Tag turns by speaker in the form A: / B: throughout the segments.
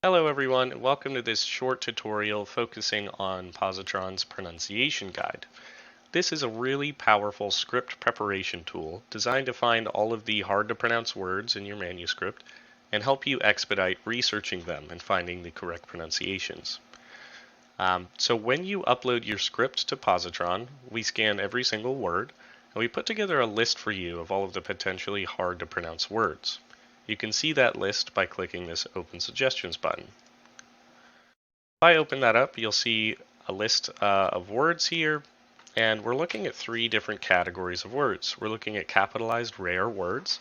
A: Hello everyone, and welcome to this short tutorial focusing on Pozotron's pronunciation guide. This is a really powerful script preparation tool designed to find all of the hard to pronounce words in your manuscript and help you expedite researching them and finding the correct pronunciations. So when you upload your script to Pozotron, we scan every single word and we put together a list for you of all of the potentially hard to pronounce words. You can see that list by clicking this Open Suggestions button. If I open that up, you'll see a list of words here, and we're looking at three different categories of words. We're looking at capitalized rare words,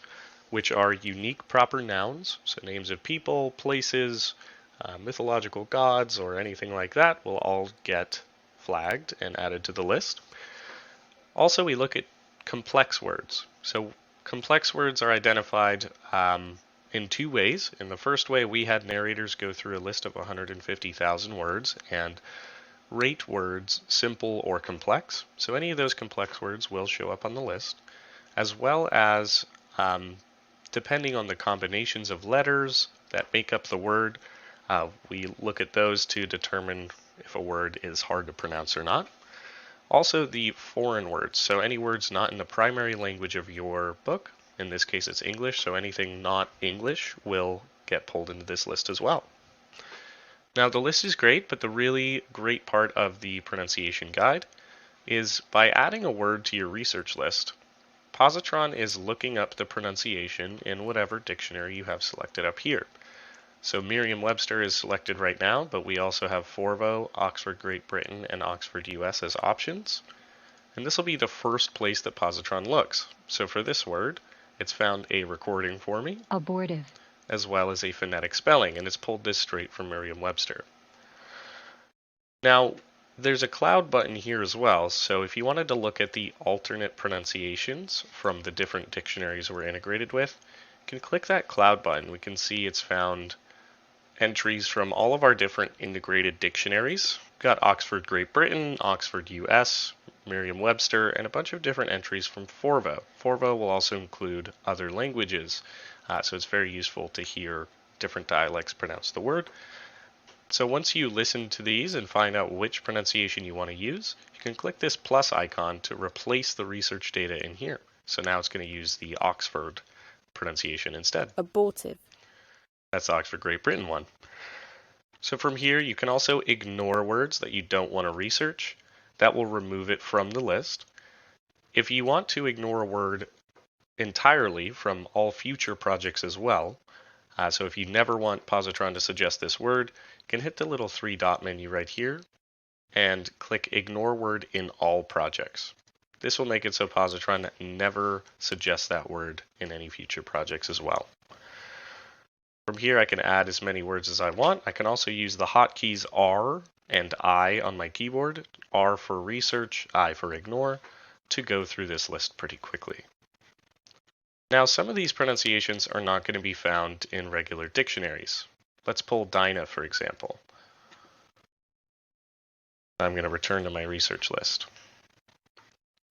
A: which are unique proper nouns, so names of people, places, mythological gods, or anything like that will all get flagged and added to the list. Also, we look at complex words. So complex words are identified in two ways. In the first way, we had narrators go through a list of 150,000 words and rate words simple or complex. So any of those complex words will show up on the list, as well as depending on the combinations of letters that make up the word, we look at those to determine if a word is hard to pronounce or not. Also, the foreign words, so any words not in the primary language of your book. In this case, it's English, so anything not English will get pulled into this list as well. Now, the list is great, but the really great part of the pronunciation guide is by adding a word to your research list, Pozotron is looking up the pronunciation in whatever dictionary you have selected up here. So Merriam-Webster is selected right now, but we also have Forvo, Oxford Great Britain, and Oxford US as options. And this will be the first place that Pozotron looks. So for this word, it's found a recording for me,
B: Abortive,
A: as well as a phonetic spelling, and it's pulled this straight from Merriam-Webster. Now, there's a cloud button here as well, so if you wanted to look at the alternate pronunciations from the different dictionaries we're integrated with, you can click that cloud button. We can see it's found entries from all of our different integrated dictionaries. We've got Oxford Great Britain, Oxford US, Merriam-Webster, and a bunch of different entries from Forvo. Forvo will also include other languages, so it's very useful to hear different dialects pronounce the word. So once you listen to these and find out which pronunciation you want to use, you can click this plus icon to replace the research data in here. So now it's going to use the Oxford pronunciation instead.
C: Abortive.
A: That's the Oxford Great Britain one. So from here, you can also ignore words that you don't want to research. That will remove it from the list. If you want to ignore a word entirely from all future projects as well, so if you never want Pozotron to suggest this word, you can hit the little three dot menu right here and click Ignore Word in All Projects. This will make it so Pozotron never suggests that word in any future projects as well. From here, I can add as many words as I want. I can also use the hotkeys R and I on my keyboard, R for research, I for ignore, to go through this list pretty quickly. Now, some of these pronunciations are not going to be found in regular dictionaries. Let's pull Dinah, for example. I'm going to return to my research list.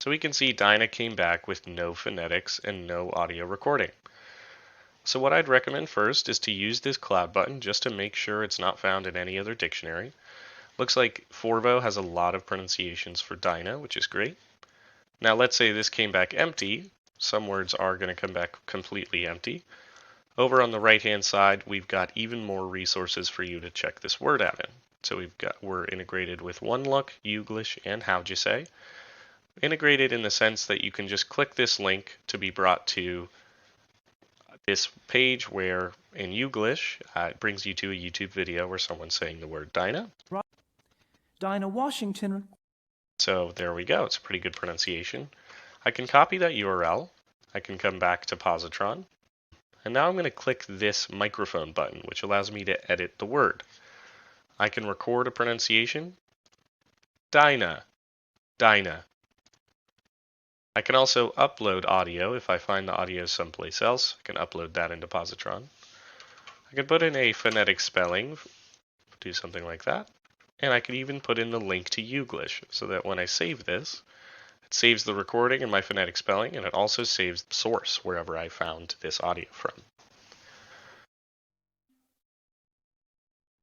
A: So we can see Dinah came back with no phonetics and no audio recording. So what I'd recommend first is to use this cloud button just to make sure it's not found in any other dictionary. Looks like Forvo has a lot of pronunciations for Dinah, which is great. Now let's say this came back empty. Some words are going to come back completely empty. Over on the right hand side, we've got even more resources for you to check this word out in. So we're integrated with OneLook, Youglish, and How'd integrated in the sense that you can just click this link to be brought to this page where in Youglish, it brings you to a YouTube video where someone's saying the word Dinah.
D: Dinah Washington.
A: So there we go. It's a pretty good pronunciation. I can copy that URL. I can come back to Pozotron. And now I'm going to click this microphone button, which allows me to edit the word. I can record a pronunciation. Dinah. Dinah. I can also upload audio if I find the audio someplace else. I can upload that into Pozotron. I can put in a phonetic spelling, do something like that. And I can even put in the link to Youglish so that when I save this, it saves the recording and my phonetic spelling, and it also saves the source wherever I found this audio from.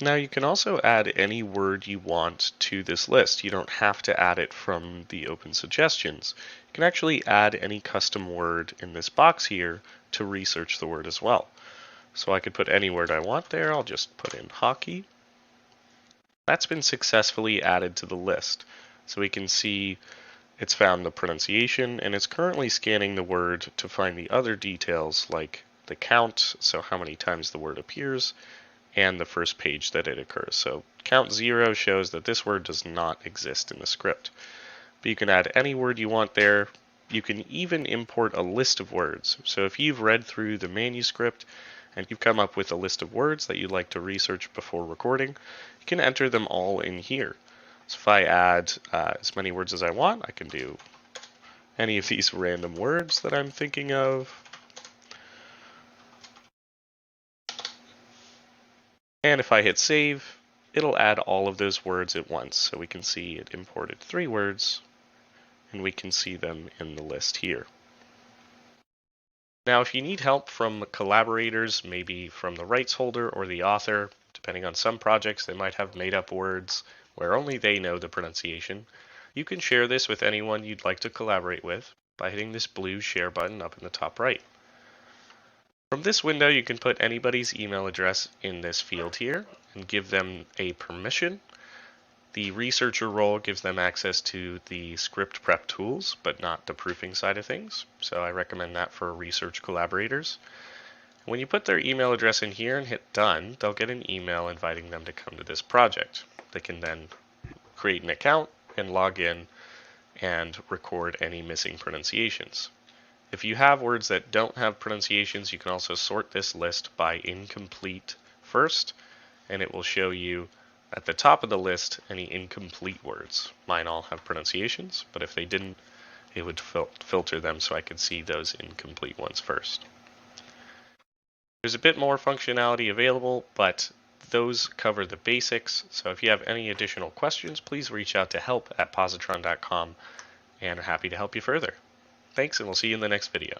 A: Now you can also add any word you want to this list. You don't have to add it from the open suggestions. You can actually add any custom word in this box here to research the word as well. So I could put any word I want there. I'll just put in hockey. That's been successfully added to the list. So we can see it's found the pronunciation and it's currently scanning the word to find the other details like the count, so how many times the word appears, and the first page that it occurs. So count 0 shows that this word does not exist in the script. But you can add any word you want there. You can even import a list of words. So if you've read through the manuscript and you've come up with a list of words that you'd like to research before recording, you can enter them all in here. So if I add as many words as I want, I can do any of these random words that I'm thinking of. And if I hit save, it'll add all of those words at once. So we can see it imported 3 words, and we can see them in the list here. Now, if you need help from collaborators, maybe from the rights holder or the author, depending on some projects, they might have made up words where only they know the pronunciation. You can share this with anyone you'd like to collaborate with by hitting this blue share button up in the top right. From this window, you can put anybody's email address in this field here and give them a permission. The researcher role gives them access to the script prep tools, but not the proofing side of things. So I recommend that for research collaborators. When you put their email address in here and hit done, they'll get an email inviting them to come to this project. They can then create an account and log in and record any missing pronunciations. If you have words that don't have pronunciations, you can also sort this list by incomplete first, and it will show you at the top of the list any incomplete words. Mine all have pronunciations, but if they didn't, it would filter them so I could see those incomplete ones first. There's a bit more functionality available, but those cover the basics. So if you have any additional questions, please reach out to help@pozotron.com, and I'm happy to help you further. Thanks, and we'll see you in the next video.